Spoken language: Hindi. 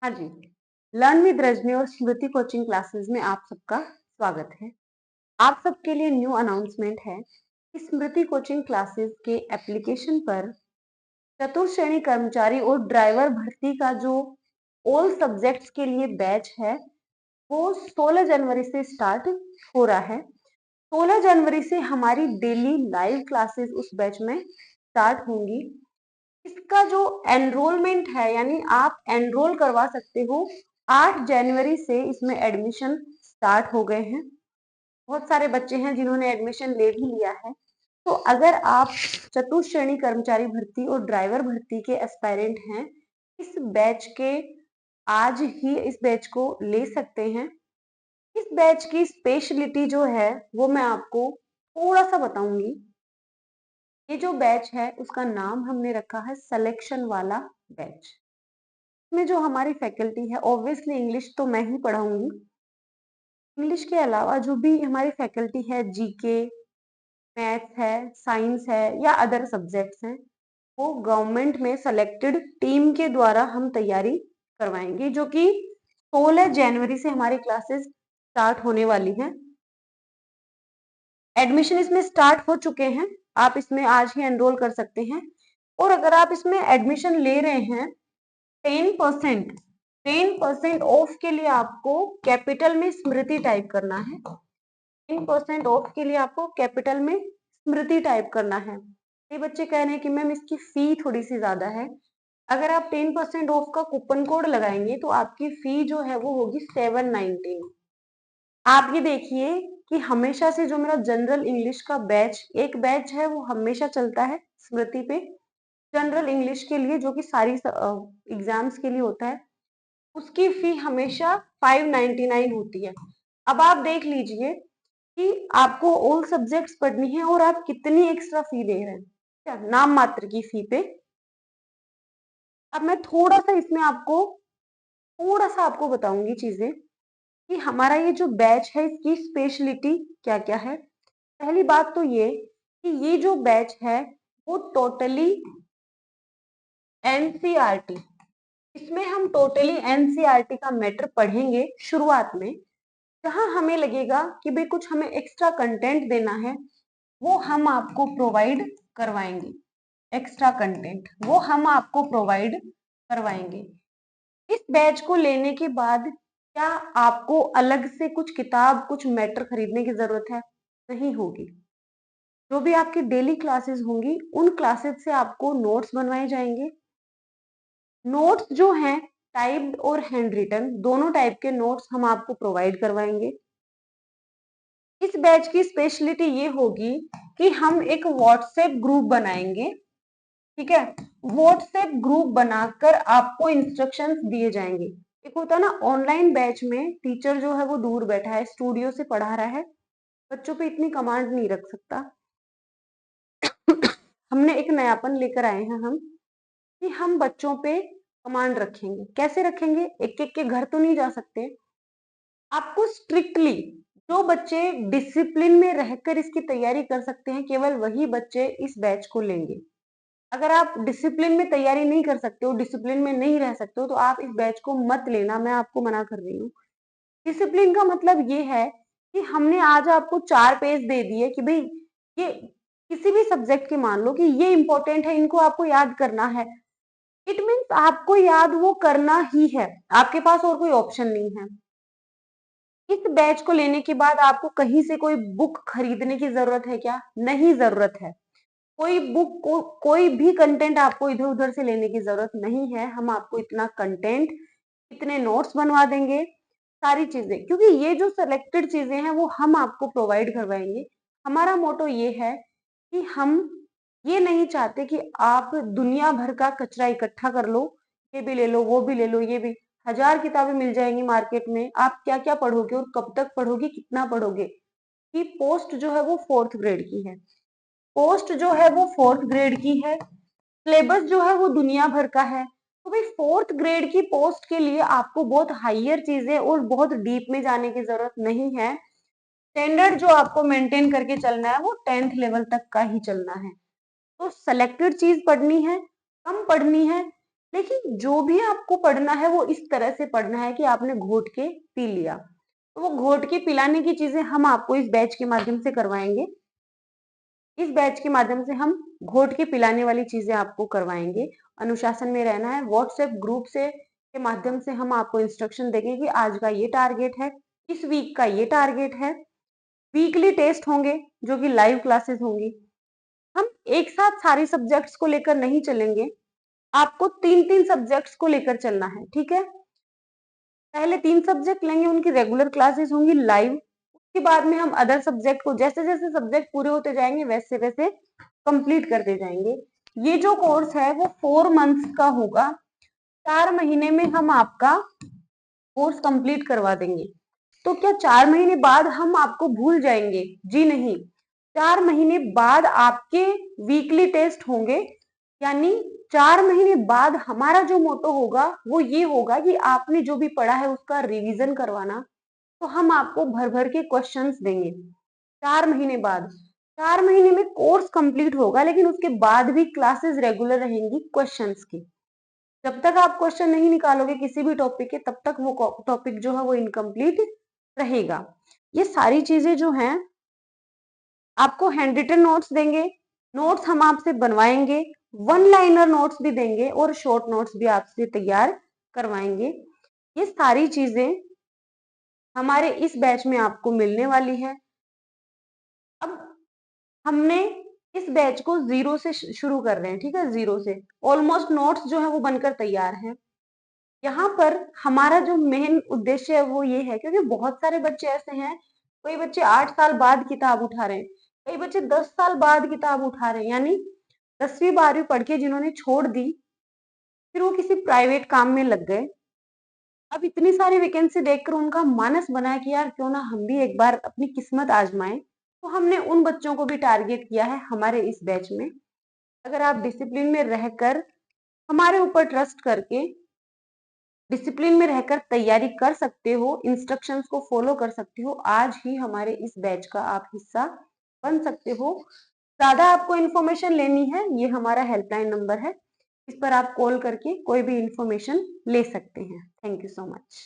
हाँ जी, लर्न विद रजनी और स्मृति कोचिंग क्लासेस में आप सबका स्वागत है। आप सबके लिए न्यू अनाउंसमेंट है कि स्मृति कोचिंग क्लासेस के एप्लीकेशन पर चतुर्थ श्रेणी कर्मचारी और ड्राइवर भर्ती का जो ऑल सब्जेक्ट्स के लिए बैच है, वो 16 जनवरी से स्टार्ट हो रहा है। 16 जनवरी से हमारी डेली लाइव क्लासेस उस बैच में स्टार्ट होंगी। इसका जो एनरोलमेंट है यानी आप एनरोल करवा सकते हो। 8 जनवरी से इसमें एडमिशन स्टार्ट हो गए हैं। बहुत सारे बच्चे हैं जिन्होंने एडमिशन ले भी लिया है। तो अगर आप चतुर्थ श्रेणी कर्मचारी भर्ती और ड्राइवर भर्ती के एस्पायरेंट हैं, इस बैच के आज ही इस बैच को ले सकते हैं। इस बैच की स्पेशलिटी जो है वो मैं आपको थोड़ा सा बताऊंगी। ये जो बैच है उसका नाम हमने रखा है सिलेक्शन वाला बैच। इसमें जो हमारी फैकल्टी है, ऑब्वियसली इंग्लिश तो मैं ही पढ़ाऊंगी। इंग्लिश के अलावा जो भी हमारी फैकल्टी है, जीके, मैथ्स है, साइंस है या अदर सब्जेक्ट्स हैं, वो गवर्नमेंट में सेलेक्टेड टीम के द्वारा हम तैयारी करवाएंगे, जो कि 16 जनवरी से हमारी क्लासेस स्टार्ट होने वाली हैं। एडमिशन इसमें स्टार्ट हो चुके हैं, आप इसमें आज ही एनरोल कर सकते हैं। और अगर आप इसमें एडमिशन ले रहे हैं 10% 10% ऑफ के लिए आपको कैपिटल में स्मृति टाइप करना है। 10% ऑफ के लिए आपको कैपिटल में स्मृति टाइप करना है। ये बच्चे कह रहे हैं कि मैम इसकी फी थोड़ी सी ज्यादा है। अगर आप 10% ऑफ का कूपन कोड लगाएंगे तो आपकी फी जो है वो होगी 719। आप ये देखिए कि हमेशा से जो मेरा जनरल इंग्लिश का एक बैच है वो हमेशा चलता है स्मृति पे, जनरल इंग्लिश के लिए, जो कि सारी एग्जाम्स के लिए होता है। उसकी फी हमेशा 599 होती है। अब आप देख लीजिए कि आपको ऑल सब्जेक्ट्स पढ़नी है और आप कितनी एक्स्ट्रा फी दे रहे हैं, क्या नाम मात्र की फी पे। अब मैं थोड़ा सा आपको बताऊंगी चीजें कि हमारा ये जो बैच है इसकी स्पेशलिटी क्या क्या है। पहली बात तो ये कि ये जो बैच है वो टोटली एनसीईआरटी, इसमें हम टोटली एनसीईआरटी का मैटर पढ़ेंगे शुरुआत में। जहां हमें लगेगा कि भाई कुछ हमें एक्स्ट्रा कंटेंट देना है, वो हम आपको प्रोवाइड करवाएंगे। एक्स्ट्रा कंटेंट वो हम आपको प्रोवाइड करवाएंगे। इस बैच को लेने के बाद क्या आपको अलग से कुछ किताब, कुछ मैटर खरीदने की जरूरत है? नहीं होगी। जो भी आपकी डेली क्लासेस होंगी उन क्लासेस से आपको नोट्स बनवाए जाएंगे। नोट्स जो हैं, टाइप्ड और हैंड रिटन दोनों टाइप के नोट्स हम आपको प्रोवाइड करवाएंगे। इस बैच की स्पेशलिटी ये होगी कि हम एक व्हाट्सएप ग्रुप बनाएंगे। ठीक है, व्हाट्सएप ग्रुप बनाकर आपको इंस्ट्रक्शंस दिए जाएंगे। एक होता है ना ऑनलाइन बैच में टीचर जो है वो दूर बैठा है, स्टूडियो से पढ़ा रहा है, बच्चों पे इतनी कमांड नहीं रख सकता। हमने एक नयापन लेकर आए हैं हम कि हम बच्चों पे कमांड रखेंगे। कैसे रखेंगे? एक एक के घर तो नहीं जा सकते। आपको स्ट्रिक्टली जो बच्चे डिसिप्लिन में रहकर इसकी तैयारी कर सकते हैं, केवल वही बच्चे इस बैच को लेंगे। अगर आप डिसिप्लिन में तैयारी नहीं कर सकते हो, डिसिप्लिन में नहीं रह सकते हो, तो आप इस बैच को मत लेना, मैं आपको मना कर रही हूँ। डिसिप्लिन का मतलब ये है कि हमने आज आपको 4 पेज दे दिए कि भाई ये किसी भी सब्जेक्ट के, मान लो कि ये इंपॉर्टेंट है, इनको आपको याद करना है। इट मीन्स आपको याद वो करना ही है, आपके पास और कोई ऑप्शन नहीं है। इस बैच को लेने के बाद आपको कहीं से कोई बुक खरीदने की जरूरत है क्या? नहीं जरूरत है। कोई बुक को कोई भी कंटेंट आपको इधर उधर से लेने की जरूरत नहीं है। हम आपको इतना कंटेंट, इतने नोट्स बनवा देंगे, सारी चीजें, क्योंकि ये जो सिलेक्टेड चीजें हैं वो हम आपको प्रोवाइड करवाएंगे। हमारा मोटो ये है कि हम ये नहीं चाहते कि आप दुनिया भर का कचरा इकट्ठा कर लो, ये भी ले लो, वो भी ले लो, ये भी। 1000 किताबें मिल जाएंगी मार्केट में, आप क्या क्या पढ़ोगे और कब तक पढ़ोगे, कितना पढ़ोगे? कि पोस्ट जो है वो 4th ग्रेड की है, पोस्ट जो है वो 4th ग्रेड की है, सिलेबस जो है वो दुनिया भर का है। तो भाई 4th ग्रेड की पोस्ट के लिए आपको बहुत हायर चीजें और बहुत डीप में जाने की जरूरत नहीं है। स्टैंडर्ड जो आपको मेंटेन करके चलना है वो 10th लेवल तक का ही चलना है। तो सेलेक्टेड चीज पढ़नी है, कम पढ़नी है, लेकिन जो भी आपको पढ़ना है वो इस तरह से पढ़ना है कि आपने घोट के पी लिया। तो वो घोट के पिलाने की चीजें हम आपको इस बैच के माध्यम से करवाएंगे। इस बैच के माध्यम से हम घोट के पिलाने वाली चीजें आपको करवाएंगे। अनुशासन में रहना है। व्हाट्सएप ग्रुप से के माध्यम से हम आपको इंस्ट्रक्शन देंगे कि आज का ये टारगेट है, इस वीक का ये टारगेट है। वीकली टेस्ट होंगे जो कि लाइव क्लासेस होंगी। हम एक साथ सारे सब्जेक्ट्स को लेकर नहीं चलेंगे, आपको 3-3 सब्जेक्ट्स को लेकर चलना है, ठीक है। पहले 3 सब्जेक्ट लेंगे, उनकी रेगुलर क्लासेस होंगी लाइव। उसके बाद में हम अदर सब्जेक्ट को जैसे जैसे सब्जेक्ट पूरे होते जाएंगे वैसे वैसे कंप्लीट करते जाएंगे। ये जो कोर्स है वो 4 मंथ्स का होगा। 4 महीने में हम आपका कोर्स कंप्लीट करवा देंगे। तो क्या 4 महीने बाद हम आपको भूल जाएंगे? जी नहीं। 4 महीने बाद आपके वीकली टेस्ट होंगे, यानी 4 महीने बाद हमारा जो मोटो होगा वो ये होगा कि आपने जो भी पढ़ा है उसका रिवीजन करवाना। तो हम आपको भर भर के क्वेश्चंस देंगे 4 महीने बाद। 4 महीने में कोर्स कंप्लीट होगा, लेकिन उसके बाद भी क्लासेस रेगुलर रहेंगी क्वेश्चंस की। जब तक आप क्वेश्चन नहीं निकालोगे किसी भी टॉपिक के, तब तक वो टॉपिक जो है वो इनकम्प्लीट रहेगा। ये सारी चीजें जो हैं आपको हैंड रिटन नोट्स देंगे, नोट्स हम आपसे बनवाएंगे, वन लाइनर नोट्स भी देंगे और शॉर्ट नोट्स भी आपसे तैयार करवाएंगे। ये सारी चीजें हमारे इस बैच में आपको मिलने वाली है। अब हमने इस बैच को जीरो से शुरू कर रहे हैं, ठीक है, जीरो से। ऑलमोस्ट नोट्स जो है वो बनकर तैयार हैं। यहाँ पर हमारा जो मेन उद्देश्य है वो ये है, क्योंकि बहुत सारे बच्चे ऐसे हैं, कोई बच्चे 8 साल बाद किताब उठा रहे हैं, कई बच्चे 10 साल बाद किताब उठा रहे हैं, यानी 10वीं 12वीं पढ़ के जिन्होंने छोड़ दी, फिर वो किसी प्राइवेट काम में लग गए। अब इतनी सारी वैकेंसी देखकर उनका मानस बना है कि यार क्यों ना हम भी एक बार अपनी किस्मत आजमाएं। तो हमने उन बच्चों को भी टारगेट किया है हमारे इस बैच में। अगर आप डिसिप्लिन में रहकर, हमारे ऊपर ट्रस्ट करके डिसिप्लिन में रहकर तैयारी कर सकते हो, इंस्ट्रक्शंस को फॉलो कर सकते हो, आज ही हमारे इस बैच का आप हिस्सा बन सकते हो। ज्यादा आपको इन्फॉर्मेशन लेनी है, ये हमारा हेल्पलाइन नंबर है, इस पर आप कॉल करके कोई भी इंफॉर्मेशन ले सकते हैं। Thank you so much.